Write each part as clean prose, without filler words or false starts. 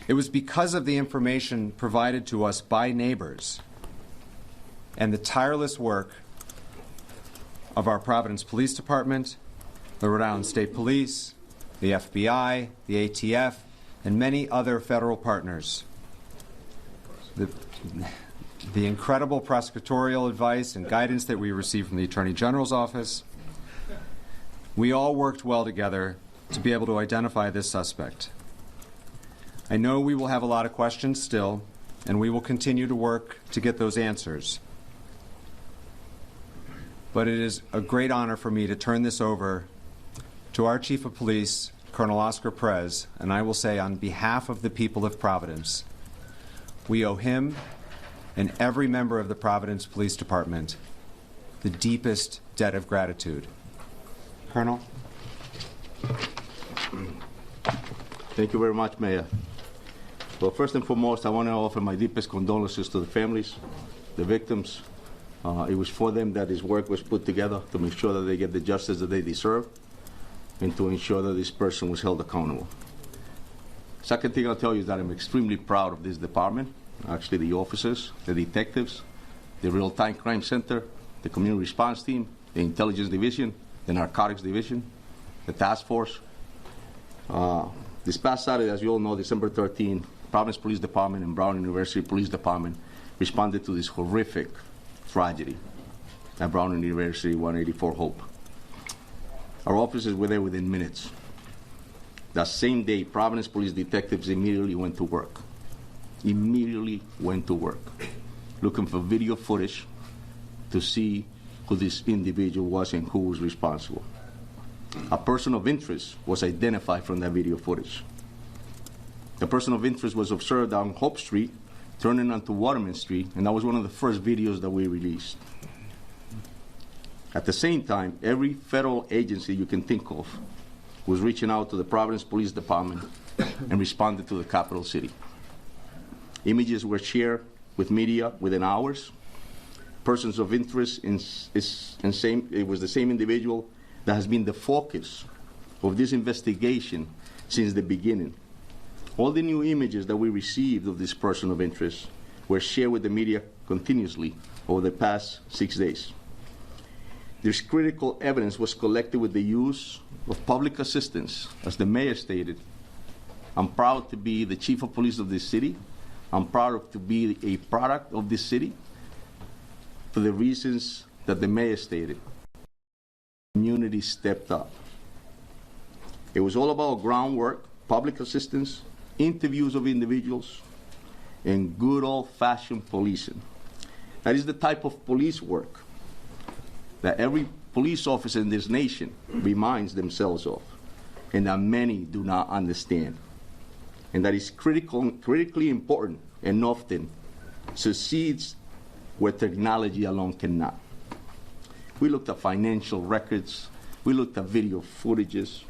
It was because of the information provided to us by neighbors and the tireless work of our Providence Police Department, the Rhode Island State Police, the FBI, the ATF, and many other federal partners. The incredible prosecutorial advice and guidance that we received from the Attorney General's office. We all worked well together to be able to identify this suspect. I know we will have a lot of questions still, and we will continue to work to get those answers. But it is a great honor for me to turn this over to our Chief of Police, Colonel Oscar Perez, and I will say on behalf of the people of Providence, we owe him and every member of the Providence Police Department the deepest debt of gratitude. Colonel? Thank you very much, Mayor. Well, first and foremost, I want to offer my deepest condolences to the families, the victims. It was for them that this work was put together to make sure that they get the justice that they deserve and to ensure that this person was held accountable. Second thing I'll tell you is that I'm extremely proud of this department, actually the officers, the detectives, the Real-Time Crime Center, the Community Response Team, the Intelligence Division, the Narcotics Division, the Task Force. This past Saturday, as you all know, December 13, Providence Police Department and Brown University Police Department responded to this horrific tragedy at Brown University 184 Hope. Our officers were there within minutes. That same day, Providence police detectives immediately went to work. Looking for video footage to see who this individual was and who was responsible. A person of interest was identified from that video footage. The person of interest was observed on Hope Street, turning onto Waterman Street, and that was one of the first videos that we released. At the same time, every federal agency you can think of was reaching out to the Providence Police Department and responded to the capital city. Images were shared with media within hours. Persons of interest it was the same individual that has been the focus of this investigation since the beginning. All the new images that we received of this person of interest were shared with the media continuously over the past 6 days. This critical evidence was collected with the use of public assistance. As the mayor stated, I'm proud to be the chief of police of this city. I'm proud to be a product of this city for the reasons that the mayor stated. The community stepped up. It was all about groundwork, public assistance, interviews of individuals, and good old-fashioned policing. That is the type of police work that every police officer in this nation reminds themselves of, and that many do not understand. And that is critically important and often succeeds where technology alone cannot. We looked at financial records, we looked at video footages,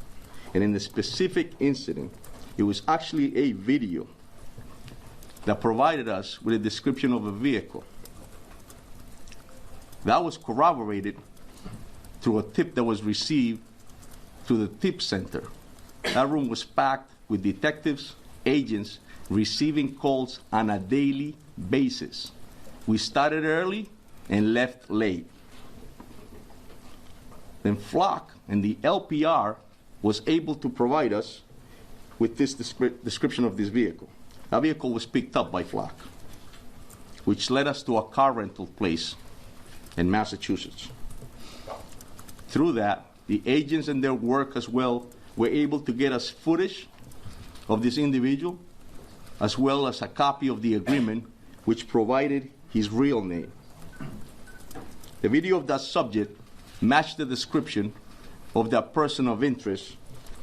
and in the specific incident, it was actually a video that provided us with a description of a vehicle. That was corroborated through a tip that was received through the tip center. That room was packed with detectives, agents, receiving calls on a daily basis. We started early and left late. Then Flock and the LPR was able to provide us with this description of this vehicle. That vehicle was picked up by Flock, which led us to a car rental place in Massachusetts. Through that, the agents and their work as well were able to get us footage of this individual, as well as a copy of the agreement which provided his real name. The video of that subject matched the description of that person of interest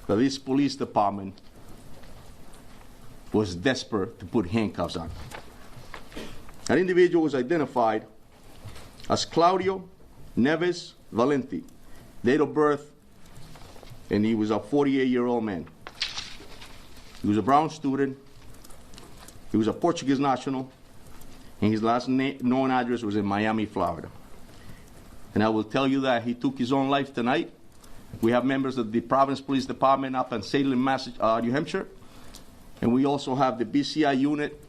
that this police department was desperate to put handcuffs on. That individual was identified as Claudio Neves Valenti, date of birth, and he was a 48-year-old man. He was a Brown student, he was a Portuguese national, and his last known address was in Miami, Florida. And I will tell you that he took his own life tonight. We have members of the Providence Police Department up in Salem, New Hampshire, And we also have the BCI unit.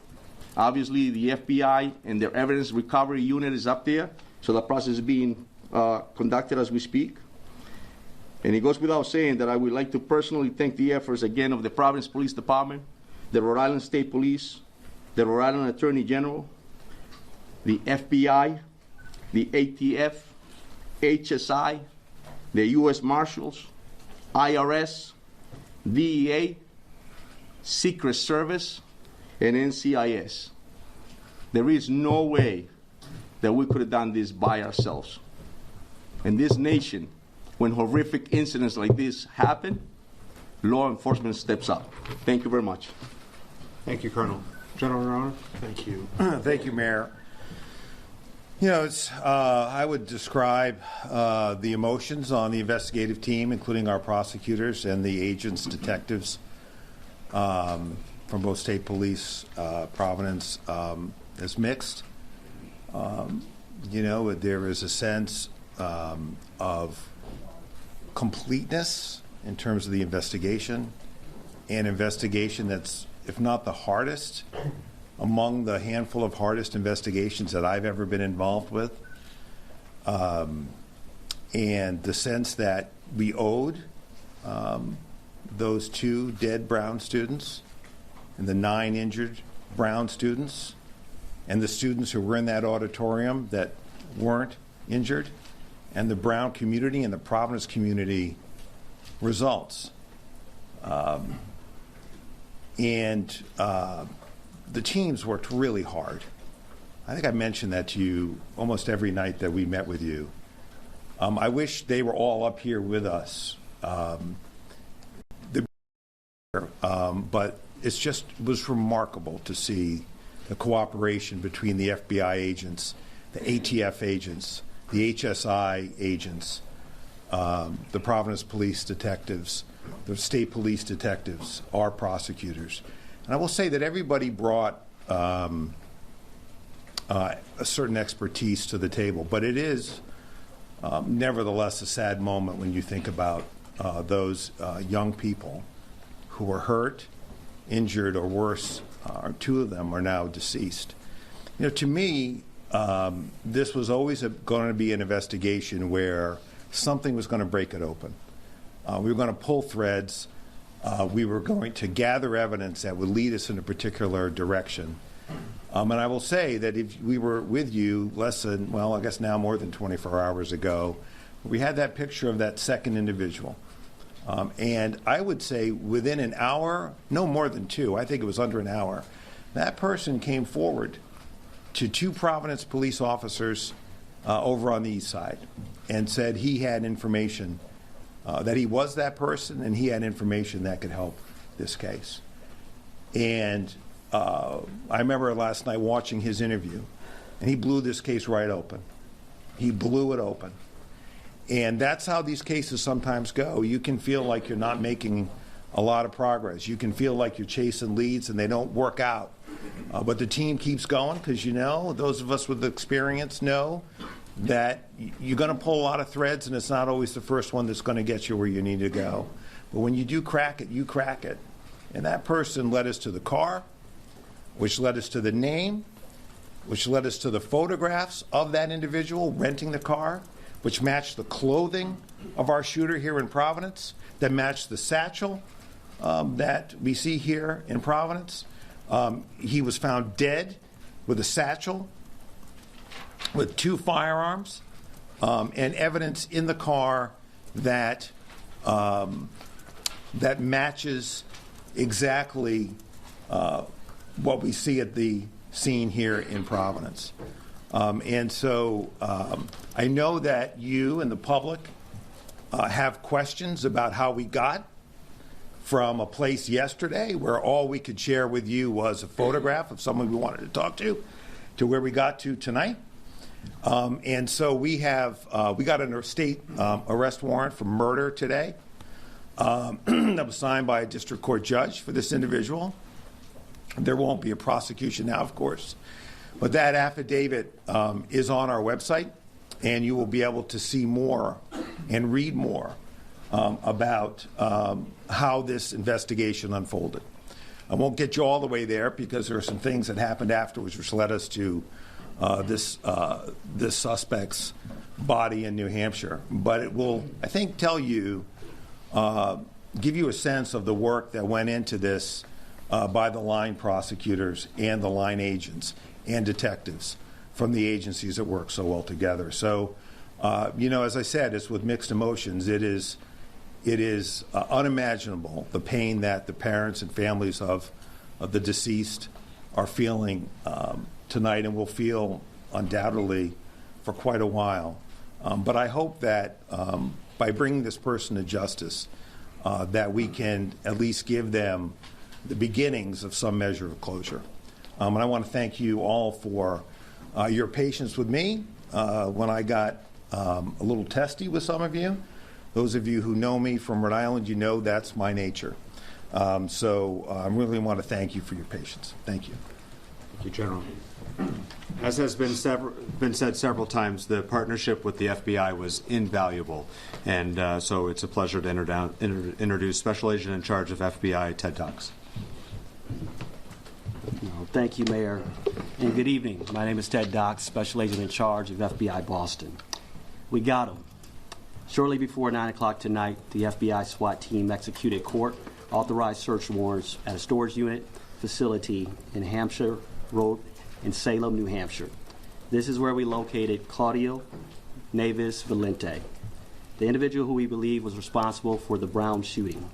Obviously, the FBI and their evidence recovery unit is up there. So the process is being conducted as we speak. And it goes without saying that I would like to personally thank the efforts again of the Providence Police Department, the Rhode Island State Police, the Rhode Island Attorney General, the FBI, the ATF, HSI, the U.S. Marshals, IRS, DEA, Secret Service, and NCIS. There is no way that we could have done this by ourselves. In this nation, when horrific incidents like this happen, law enforcement steps up. Thank you very much. Thank you, Colonel. General Romano. Thank you. Thank you, Mayor. You know, I would describe the emotions on the investigative team, including our prosecutors and the agents, detectives from both state police, Providence, as mixed. You know, there is a sense of completeness in terms of the investigation, an investigation that's, if not the hardest, among the handful of hardest investigations that I've ever been involved with. And the sense that we owed those 2 dead Brown students and the 9 injured Brown students and the students who were in that auditorium that weren't injured, and the Brown community and the Providence community results. The teams worked really hard. I think I mentioned that to you almost every night that we met with you. I wish they were all up here with us. But it was remarkable to see the cooperation between the FBI agents, the ATF agents, the HSI agents, the Providence police detectives, the state police detectives, our prosecutors. And I will say that everybody brought a certain expertise to the table, but it is nevertheless a sad moment when you think about those young people who were hurt, injured, or worse. 2 of them are now deceased. You know, to me, this was always going to be an investigation where something was going to break it open. We were going to pull threads. We were going to gather evidence that would lead us in a particular direction. And I will say that if we were with you less than, well, I guess now more than 24 hours ago, we had that picture of that second individual. And I would say within an hour, no more than 2, I think it was under an hour, that person came forward to 2 Providence police officers over on the east side and said he had information, that he was that person, and he had information that could help this case. And I remember last night watching his interview, and he blew this case right open. He blew it open. And that's how these cases sometimes go. You can feel like you're not making a lot of progress. You can feel like you're chasing leads and they don't work out. But the team keeps going because, you know, those of us with experience know that you're going to pull a lot of threads, and it's not always the first one that's going to get you where you need to go. But when you do crack it, you crack it. And that person led us to the car, which led us to the name, which led us to the photographs of that individual renting the car, which matched the clothing of our shooter here in Providence, that matched the satchel that we see here in Providence. He was found dead with a satchel with 2 firearms and evidence in the car that that matches exactly what we see at the scene here in Providence. And so I know that you and the public have questions about how we got from a place yesterday where all we could share with you was a photograph of someone we wanted to talk to where we got to tonight. And so we got a state arrest warrant for murder today that was signed by a district court judge for this individual. There won't be a prosecution now, of course. But that affidavit is on our website, and you will be able to see more and read more about how this investigation unfolded. I won't get you all the way there because there are some things that happened afterwards which led us to this suspect's body in New Hampshire. But it will, I think, tell you, give you a sense of the work that went into this by the line prosecutors and the line agents and detectives from the agencies that work so well together. So, as I said, it's with mixed emotions. It is unimaginable, the pain that the parents and families of the deceased are feeling tonight and will feel undoubtedly for quite a while. But I hope that by bringing this person to justice, that we can at least give them the beginnings of some measure of closure. And I want to thank you all for your patience with me when I got a little testy with some of you. Those of you who know me from Rhode Island, you know that's my nature. So I really want to thank you for your patience. Thank you. Thank you, General. As has been said several times, the partnership with the FBI was invaluable, and so it's a pleasure to introduce Special Agent in Charge of FBI, Ted Dox. Thank you, Mayor, and good evening. My name is Ted Dox, Special Agent in Charge of FBI Boston. We got him. Shortly before 9 o'clock tonight, the FBI SWAT team executed court-authorized search warrants at a storage unit facility in Hampshire Road in Salem, New Hampshire. This is where we located Claudio Neves Valente, the individual who we believe was responsible for the Brown shooting.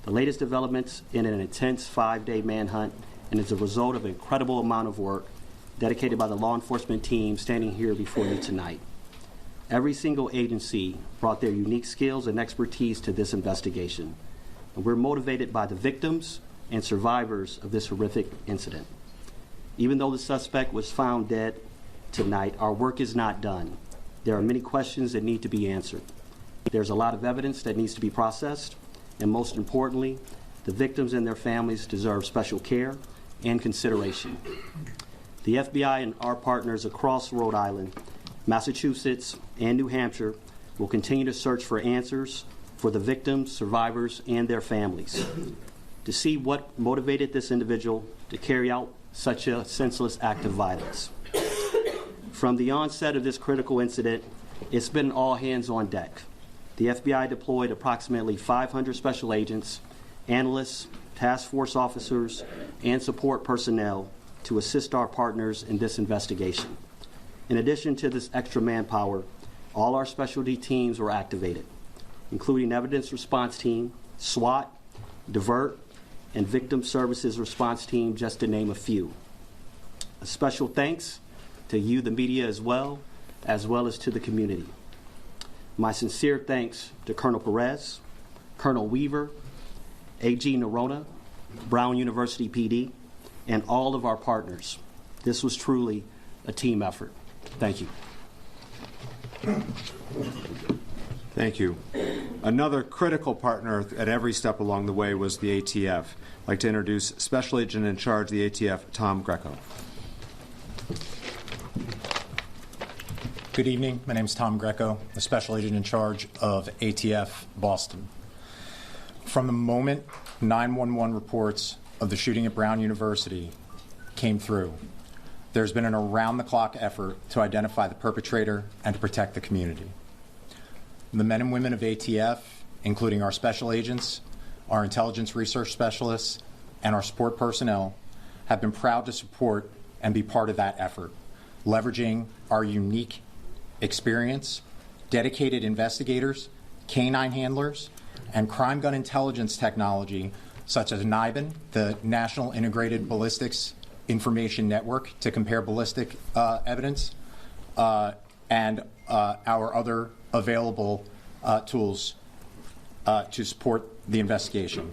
The latest developments in an intense 5-day manhunt, and is a result of an incredible amount of work dedicated by the law enforcement team standing here before you tonight. Every single agency brought their unique skills and expertise to this investigation, and we're motivated by the victims and survivors of this horrific incident. Even though the suspect was found dead tonight, our work is not done. There are many questions that need to be answered. There's a lot of evidence that needs to be processed, and most importantly, the victims and their families deserve special care and consideration. The FBI and our partners across Rhode Island, Massachusetts, and New Hampshire will continue to search for answers for the victims, survivors, and their families to see what motivated this individual to carry out such a senseless act of violence. From the onset of this critical incident, it's been all hands on deck. The FBI deployed approximately 500 special agents, analysts, task force officers, and support personnel to assist our partners in this investigation. In addition to this extra manpower, all our specialty teams were activated, including Evidence Response Team, SWAT, Divert, and Victim Services Response Team, just to name a few. A special thanks to you, the media, as well as to the community. My sincere thanks to Colonel Perez, Colonel Weaver, AG Nerona, Brown University PD, and all of our partners. This was truly a team effort. Thank you. Thank you. Another critical partner at every step along the way was the ATF. I'd like to introduce Special Agent in Charge of the ATF, Tom Greco. Good evening. My name is Tom Greco, the Special Agent in Charge of ATF Boston. From the moment 911 reports of the shooting at Brown University came through, there's been an around-the-clock effort to identify the perpetrator and to protect the community. The men and women of ATF, including our special agents, our intelligence research specialists, and our support personnel, have been proud to support and be part of that effort, leveraging our unique experience, dedicated investigators, canine handlers, and crime gun intelligence technology such as NIBIN, the National Integrated Ballistics Information Network, to compare ballistic evidence, and our other available tools to support the investigation,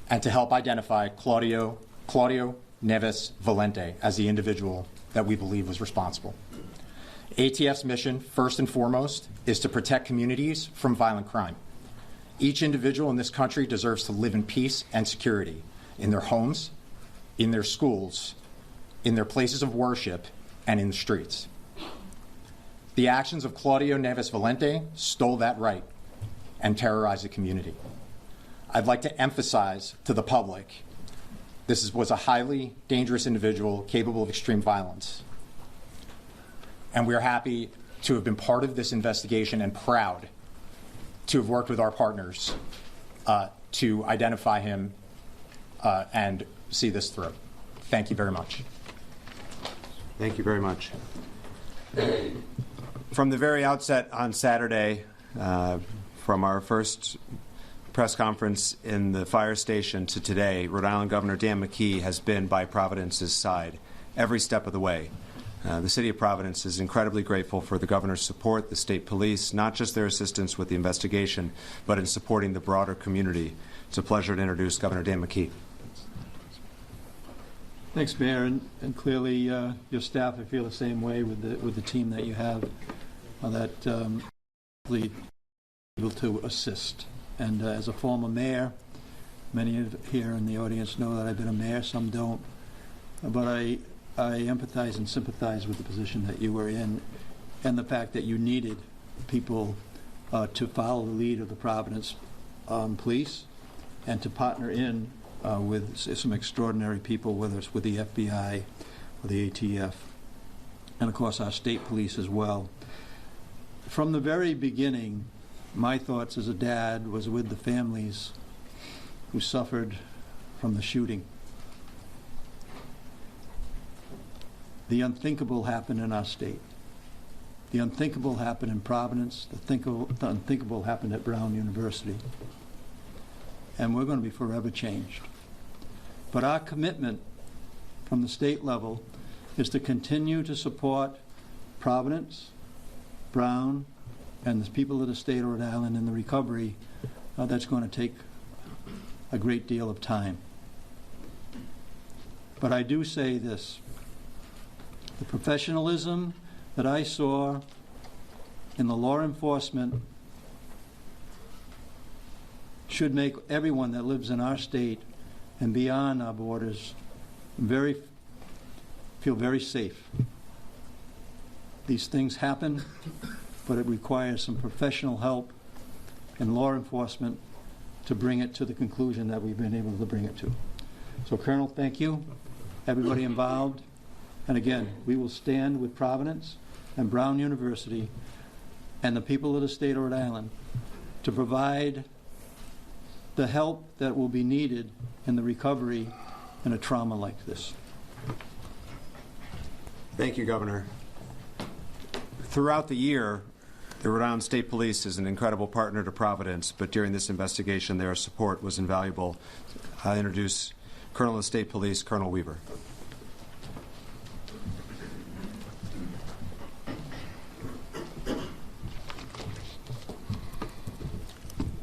and to help identify Claudio Neves Valente as the individual that we believe was responsible. ATF's mission, first and foremost, is to protect communities from violent crime. Each individual in this country deserves to live in peace and security in their homes, in their schools, in their places of worship, and in the streets. The actions of Claudio Neves Valente stole that right and terrorized the community. I'd like to emphasize to the public was a highly dangerous individual capable of extreme violence. And we are happy to have been part of this investigation and proud to have worked with our partners to identify him and see this through. Thank you very much. Thank you very much. From the very outset on Saturday, from our first press conference in the fire station to today, Rhode Island Governor Dan McKee has been by Providence's side every step of the way. The City of Providence is incredibly grateful for the governor's support, the state police, not just their assistance with the investigation, but in supporting the broader community. It's a pleasure to introduce Governor Dan McKee. Thanks, Mayor, and clearly your staff, I feel the same way with the team that you have, that able to assist. And as a former mayor, many of here in the audience know that I've been a mayor, some don't, but I empathize and sympathize with the position that you were in and the fact that you needed people to follow the lead of the Providence police and to partner in with some extraordinary people, whether it's with the FBI or the ATF, and of course our state police as well. From the very beginning, my thoughts as a dad was with the families who suffered from the shooting. The unthinkable happened in our state. The unthinkable happened in Providence. The unthinkable happened at Brown University. And we're going to be forever changed. But our commitment from the state level is to continue to support Providence, Brown, and the people of the state of Rhode Island in the recovery. That's going to take a great deal of time. But I do say this. The professionalism that I saw in the law enforcement should make everyone that lives in our state and beyond our borders feel very safe. These things happen, but it requires some professional help in law enforcement to bring it to the conclusion that we've been able to bring it to. So, Colonel, thank you, everybody involved. And again, we will stand with Providence and Brown University and the people of the state of Rhode Island to provide the help that will be needed in the recovery in a trauma like this. Thank you, Governor. Throughout the year, the Rhode Island State Police is an incredible partner to Providence, but during this investigation, their support was invaluable. I introduce Colonel of the State Police, Colonel Weaver.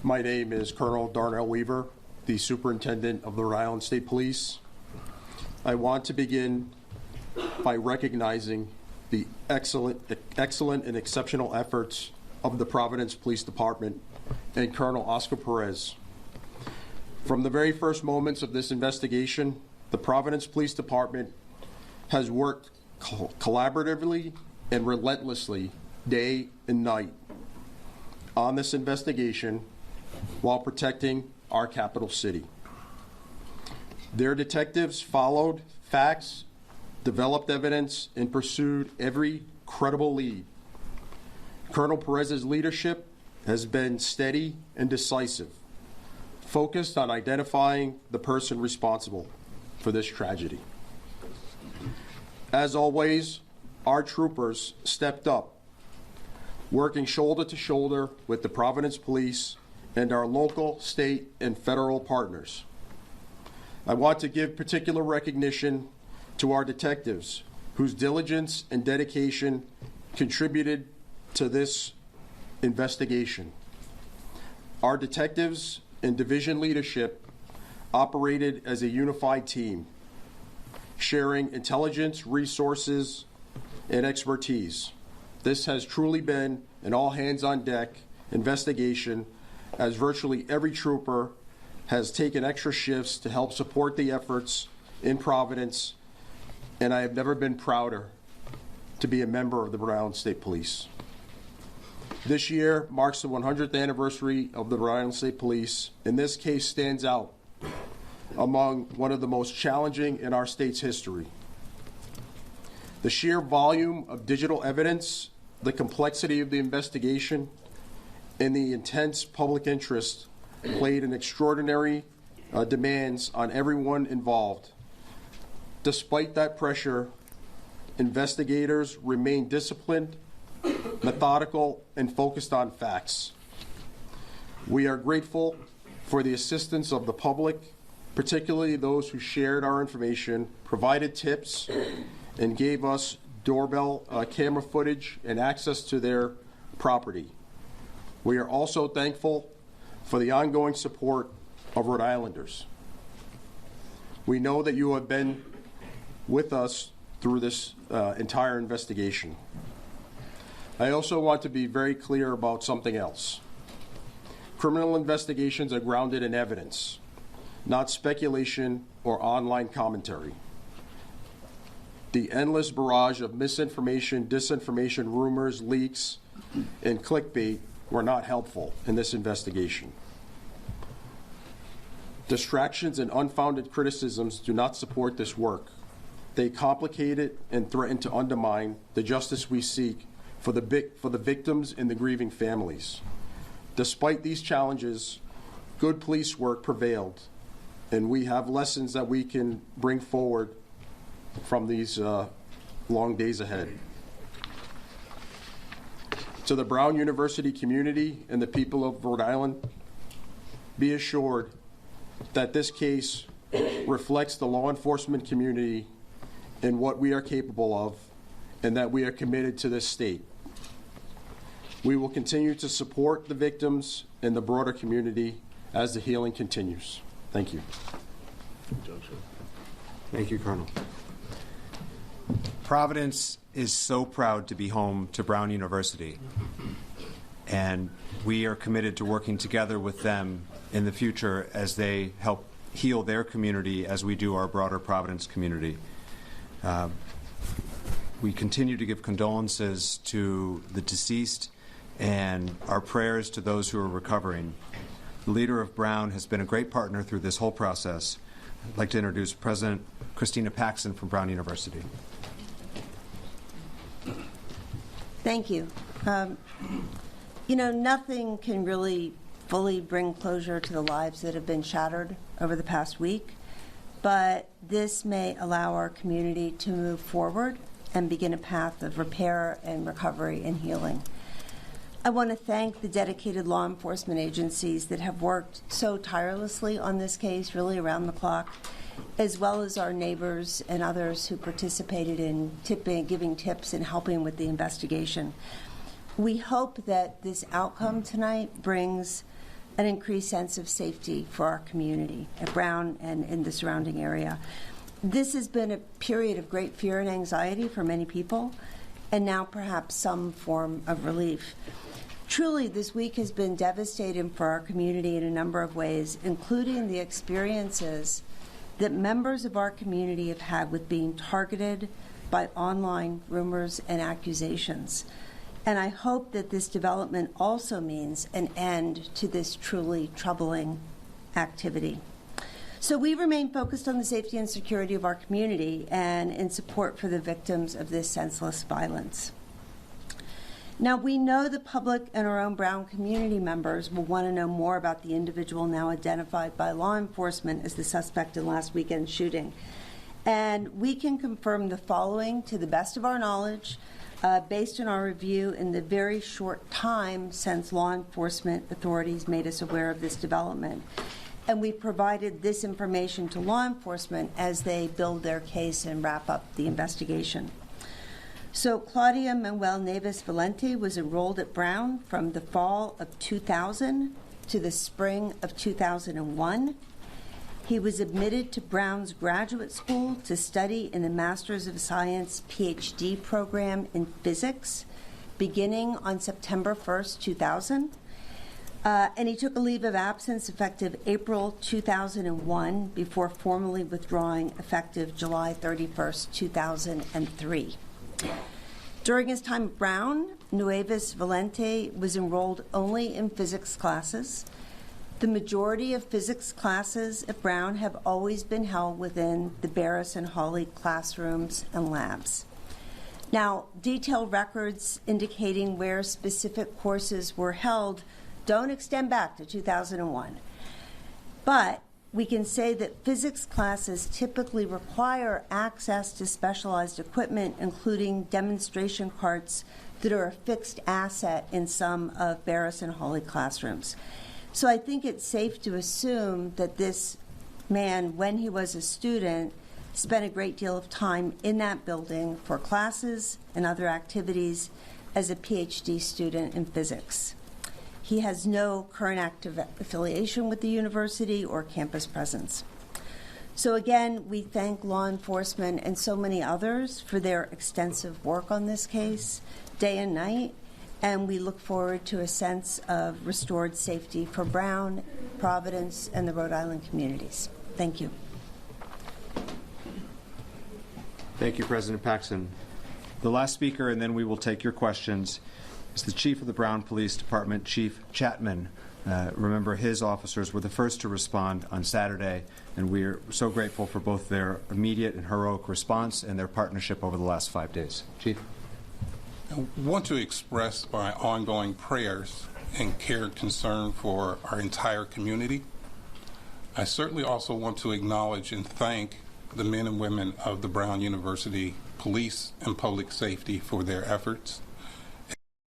My name is Colonel Darnell Weaver, the Superintendent of the Rhode Island State Police. I want to begin by recognizing the excellent and exceptional efforts of the Providence Police Department and Colonel Oscar Perez. From the very first moments of this investigation, the Providence Police Department has worked collaboratively and relentlessly day and night on this investigation while protecting our capital city. Their detectives followed facts, developed evidence, and pursued every credible lead. Colonel Perez's leadership has been steady and decisive, focused on identifying the person responsible for this tragedy. As always, our troopers stepped up, working shoulder to shoulder with the Providence Police and our local, state, and federal partners. I want to give particular recognition to our detectives, whose diligence and dedication contributed to this investigation. Our detectives and division leadership operated as a unified team, sharing intelligence, resources, and expertise. This has truly been an all-hands-on-deck investigation, as virtually every trooper has taken extra shifts to help support the efforts in Providence, and I have never been prouder to be a member of the Rhode Island State Police. This year marks the 100th anniversary of the Rhode Island State Police, and this case stands out among one of the most challenging in our state's history. The sheer volume of digital evidence, the complexity of the investigation, and the intense public interest played an extraordinary demands on everyone involved. Despite that pressure, investigators remain disciplined, methodical, and focused on facts. We are grateful for the assistance of the public, particularly those who shared our information, provided tips, and gave us doorbell camera footage and access to their property. We are also thankful for the ongoing support of Rhode Islanders. We know that you have been with us through this entire investigation. I also want to be very clear about something else. Criminal investigations are grounded in evidence, not speculation or online commentary. The endless barrage of misinformation, disinformation, rumors, leaks, and clickbait were not helpful in this investigation. Distractions and unfounded criticisms do not support this work. They complicate it and threaten to undermine the justice we seek for the victims and the grieving families. Despite these challenges, good police work prevailed, and we have lessons that we can bring forward from these long days ahead. To the Brown University community and the people of Rhode Island, be assured that this case reflects the law enforcement community and what we are capable of, and that we are committed to this state. We will continue to support the victims and the broader community as the healing continues. Thank you. Thank you, Colonel. Providence is so proud to be home to Brown University, and we are committed to working together with them in the future as they help heal their community as we do our broader Providence community. We continue to give condolences to the deceased and our prayers to those who are recovering. The leader of Brown has been a great partner through this whole process. I'd like to introduce President Christina Paxson from Brown University. Thank you. You know, nothing can really fully bring closure to the lives that have been shattered over the past week, but this may allow our community to move forward and begin a path of repair and recovery and healing. I want to thank the dedicated law enforcement agencies that have worked so tirelessly on this case, really around the clock, as well as our neighbors and others who participated in giving tips and helping with the investigation. We hope that this outcome tonight brings an increased sense of safety for our community at Brown and in the surrounding area. This has been a period of great fear and anxiety for many people, and now perhaps some form of relief. Truly, this week has been devastating for our community in a number of ways, including the experiences that members of our community have had with being targeted by online rumors and accusations. And I hope that this development also means an end to this truly troubling activity. So we remain focused on the safety and security of our community and in support for the victims of this senseless violence. Now, we know the public and our own Brown community members will want to know more about the individual now identified by law enforcement as the suspect in last weekend's shooting. And we can confirm the following to the best of our knowledge, based on our review in the very short time since law enforcement authorities made us aware of this development. And we provided this information to law enforcement as they build their case and wrap up the investigation. So Claudia Manuel Neves Valente was enrolled at Brown from the fall of 2000 to the spring of 2001. He was admitted to Brown's graduate school to study in the Master's of Science PhD program in physics, beginning on September 1st, 2000. And he took a leave of absence effective April 2001 before formally withdrawing effective July 31st, 2003. During his time at Brown, Nueves Valente was enrolled only in physics classes, The majority of physics classes at Brown have always been held within the Barris and Hawley classrooms and labs. Now, detailed records indicating where specific courses were held don't extend back to 2001. But we can say that physics classes typically require access to specialized equipment, including demonstration carts that are a fixed asset in some of Barris and Hawley classrooms. So I think it's safe to assume that this man, when he was a student, spent a great deal of time in that building for classes and other activities as a PhD student in physics. He has no current active affiliation with the university or campus presence. So again, we thank law enforcement and so many others for their extensive work on this case, day and night, and we look forward to a sense of restored safety for Brown, Providence, and the Rhode Island communities. Thank you. Thank you, President Paxson. The last speaker, and then we will take your questions, is the Chief of the Brown Police Department, Chief Chapman. Remember, his officers were the first to respond on Saturday, and we are so grateful for both their immediate and heroic response and their partnership over the last 5 days. Chief. I want to express my ongoing prayers and care and concern for our entire community. I certainly also want to acknowledge and thank the men and women of the Brown University Police and Public Safety for their efforts.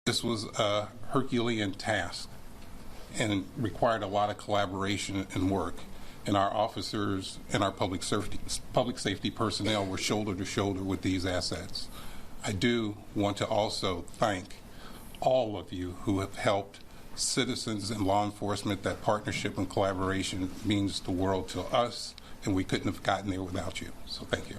This was a Herculean task and required a lot of collaboration and work. And our officers and our public safety personnel were shoulder to shoulder with these assets. I do want to also thank all of you who have helped citizens and law enforcement. That partnership and collaboration means the world to us, and we couldn't have gotten there without you. So thank you.